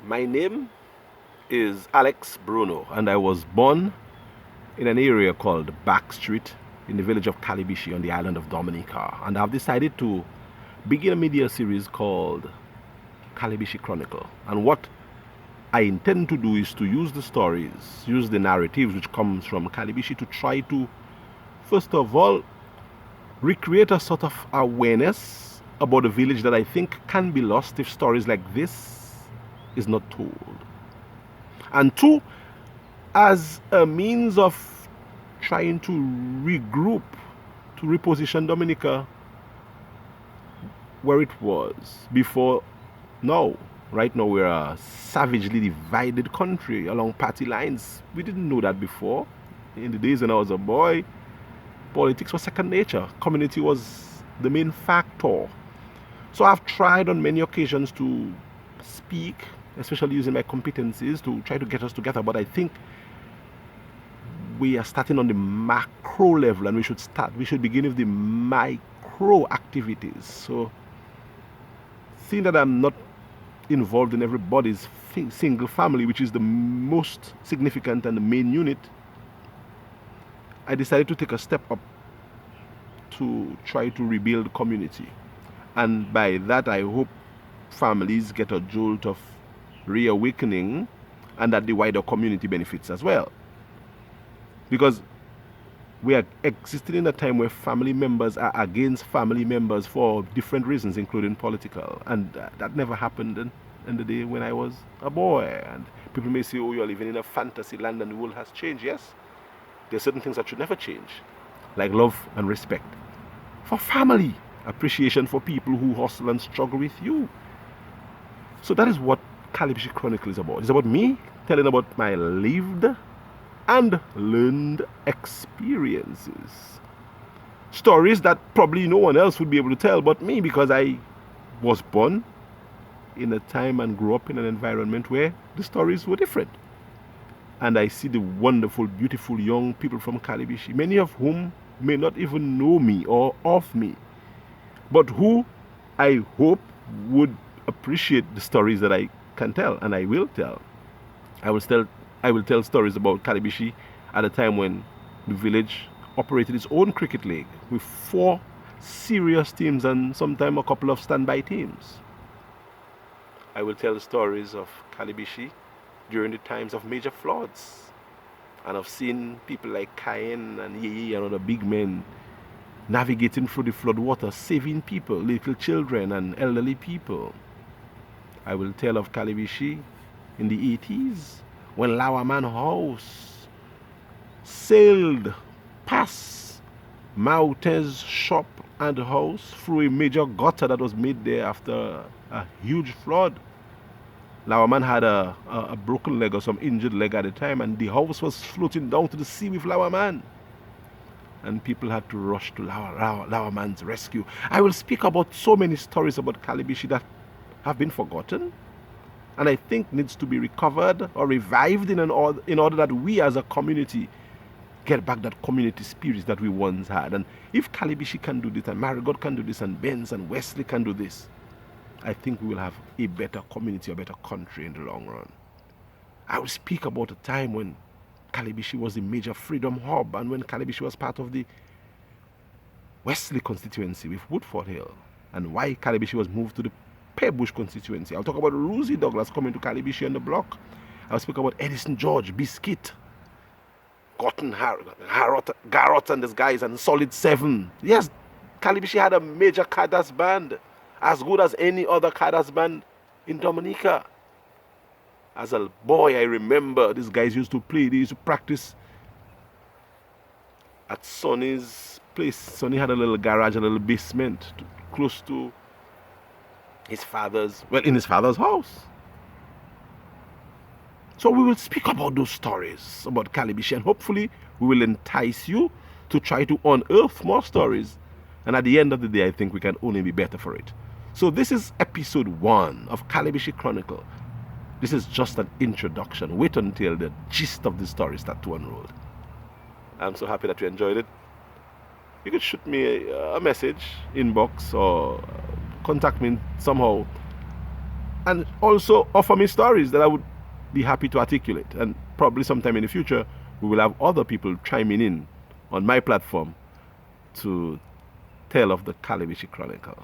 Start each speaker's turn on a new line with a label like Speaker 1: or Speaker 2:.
Speaker 1: My name is Alex Bruno, and I was born in an area called Back Street in the village of Calibishie on the island of Dominica. And I've decided to begin a media series called Calibishie Chronicle. And what I intend to do is to use the stories, use the narratives which comes from Calibishie to try to, first of all, recreate a sort of awareness about a village that I think can be lost if stories like this is not told. And two, as a means of trying to regroup, to reposition Dominica where it was before now. Right now, we're a savagely divided country along party lines. We didn't know that before. In the days when I was a boy, politics was second nature. Community was the main factor. So I've tried on many occasions to speak, especially using my competencies to try to get us together. But I think we are starting on the macro level, and we should begin with the micro activities. So seeing that I'm not involved in everybody's single family, which is the most significant and the main unit, I decided to take a step up to try to rebuild community. And by that, I hope families get a jolt of reawakening and that the wider community benefits as well. Because we are existing in a time where family members are against family members for different reasons, including political. And that never happened in the day when I was a boy. And people may say, oh, you're living in a fantasy land and the world has changed. Yes, there are certain things that should never change, like love and respect for family, appreciation for people who hustle and struggle with you. So that is what Calibishie Chronicle is about. It's about me telling about my lived and learned experiences. Stories that probably no one else would be able to tell but me, because I was born in a time and grew up in an environment where the stories were different. And I see the wonderful, beautiful young people from Calibishie, many of whom may not even know me or of me, but who I hope would appreciate the stories that I can tell, and I will tell. I will tell stories about Calibishie at a time when the village operated its own cricket league with 4 serious teams and sometimes a couple of standby teams. I will tell the stories of Calibishie during the times of major floods, and I've seen people like Cain and Yeye and other big men navigating through the flood water, saving people, little children and elderly people. I will tell of Calibishie in the 80s when Lowerman House sailed past Maute's shop and house through a major gutter that was made there after a huge flood. Lowerman had a broken leg or some injured leg at the time, and the house was floating down to the sea with Lowerman. And people had to rush to Lowerman's rescue. I will speak about so many stories about Calibishie that have been forgotten, and I think needs to be recovered or revived in order that we as a community get back that community spirit that we once had. And if Calibishie can do this, and Marigot can do this, and Benz and Wesley can do this, I think we will have a better community, a better country in the long run. I will speak about a time when Calibishie was the major freedom hub, and when Calibishie was part of the Wesley constituency with Woodford Hill, and why Calibishie was moved to the Pearbush constituency. I'll talk about Rosie Douglas coming to Calibishie on the block. I'll speak about Edison George, Biscuit, Cotton Garrott and these guys, and Solid 7. Yes, Calibishie had a major Kadas band, as good as any other Kadas band in Dominica. As a boy, I remember these guys used to play, they used to practice at Sonny's place. Sonny had a little garage, a little basement close to in his father's house. So we will speak about those stories about Calibishie, and hopefully we will entice you to try to unearth more stories. And at the end of the day, I think we can only be better for it. So this is episode 1 of Calibishie Chronicle. This is just an introduction. Wait until the gist of the story starts to unroll. I'm so happy that you enjoyed it. You could shoot me a message, inbox, or contact me somehow and also offer me stories that I would be happy to articulate. And probably sometime in the future, we will have other people chiming in on my platform to tell of the Calibishie Chronicle.